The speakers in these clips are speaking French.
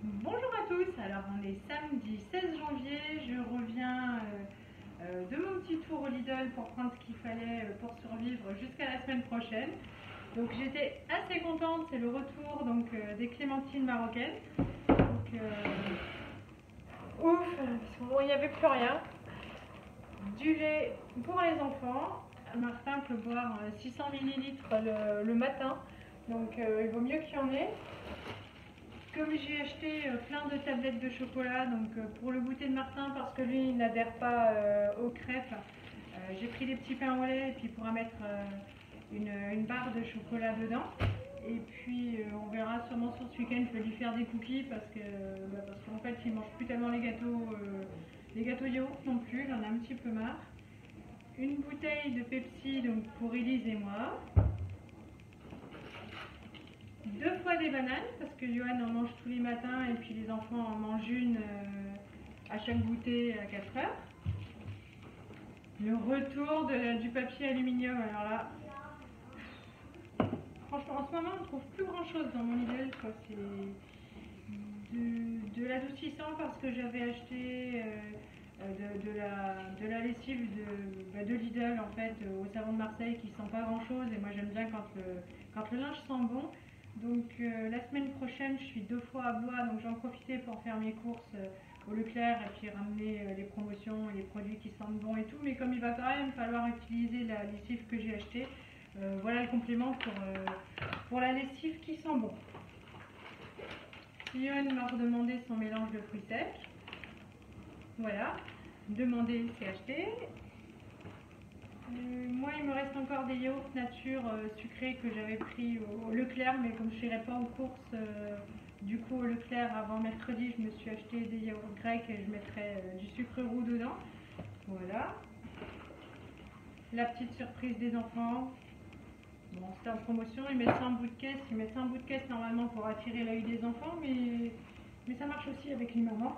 Bonjour à tous, alors on est samedi 16 janvier, je reviens de mon petit tour au Lidl pour prendre ce qu'il fallait pour survivre jusqu'à la semaine prochaine. Donc j'étais assez contente, c'est le retour des clémentines marocaines. Donc ouf, parce que bon, il n'y avait plus rien. Du lait pour les enfants, Martin peut boire 600 ml le matin, donc il vaut mieux qu'il y en ait. Comme j'ai acheté plein de tablettes de chocolat pour le goûter de Martin parce que lui il n'adhère pas aux crêpes, j'ai pris des petits pains au lait et puis pour en mettre une barre de chocolat dedans. Et puis on verra sûrement sur ce week-end, je vais lui faire des cookies parce qu'en fait il mange plus tellement les gâteaux yaourt non plus, il en a un petit peu marre. Une bouteille de Pepsi pour Elise et moi. 2 fois des bananes parce que Johan en mange tous les matins et puis les enfants en mangent une à chaque goûter à 4 heures. Le retour du papier aluminium, alors là, franchement en ce moment on ne trouve plus grand chose dans mon Lidl, c'est de l'adoucissant parce que j'avais acheté de la lessive de Lidl en fait au savon de Marseille qui sent pas grand chose et moi j'aime bien quand le linge sent bon. Donc la semaine prochaine je suis 2 fois à Blois, donc j'en profitais pour faire mes courses au Leclerc et puis ramener les promotions et les produits qui sentent bon et tout, mais comme il va quand même falloir utiliser la lessive que j'ai achetée, voilà le complément pour la lessive qui sent bon. Yoann m'a redemandé son mélange de fruits secs. Voilà, demander c'est acheter. Moi il me reste encore des yaourts nature sucrés que j'avais pris au Leclerc, mais comme je n'irai pas aux courses du coup au Leclerc avant mercredi, je me suis acheté des yaourts grecs et je mettrai du sucre roux dedans. Voilà. La petite surprise des enfants. Bon, c'est en promotion, ils mettent ça en bout de caisse. Ils mettent ça en bout de caisse normalement pour attirer l'œil des enfants, mais ça marche aussi avec les mamans.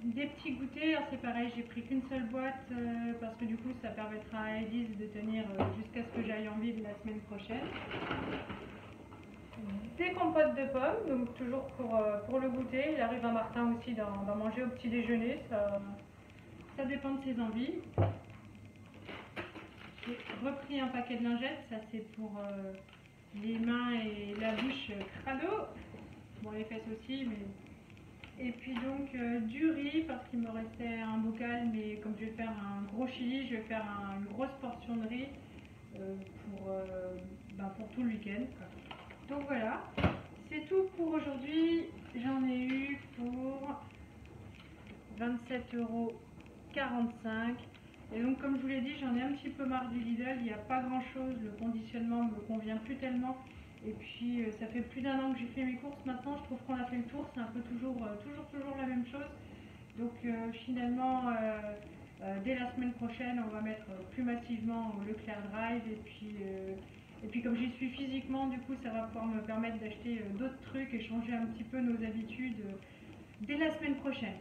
Des petits goûters, c'est pareil, j'ai pris qu'une seule boîte parce que du coup ça permettra à Elise de tenir jusqu'à ce que j'aille en ville la semaine prochaine. Des compotes de pommes, donc toujours pour le goûter. Il arrive à Martin aussi d'en manger au petit déjeuner, ça dépend de ses envies. J'ai repris un paquet de lingettes, ça c'est pour les mains et la bouche crado. Bon, les fesses aussi, mais... Et puis donc du riz parce qu'il me restait un bocal, mais comme je vais faire un gros chili, je vais faire une grosse portion de riz pour tout le week-end. Donc voilà, c'est tout pour aujourd'hui. J'en ai eu pour 27,45 €. Et donc comme je vous l'ai dit, j'en ai un petit peu marre du Lidl, il n'y a pas grand chose, le conditionnement ne me convient plus tellement. Et puis ça fait plus d'1 an que j'ai fait mes courses maintenant, je trouve qu'on a fait le tour, c'est un peu toujours la même chose. Donc finalement, dès la semaine prochaine, on va mettre plus massivement au Leclerc Drive. Et puis comme j'y suis physiquement, du coup ça va pouvoir me permettre d'acheter d'autres trucs et changer un petit peu nos habitudes dès la semaine prochaine.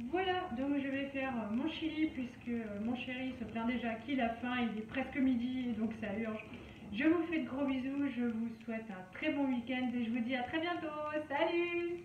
Voilà, donc je vais faire mon chili puisque mon chéri se plaint déjà qu'il a faim, il est presque midi donc ça urge. Je vous fais de gros bisous, je vous souhaite un très bon week-end et je vous dis à très bientôt. Salut!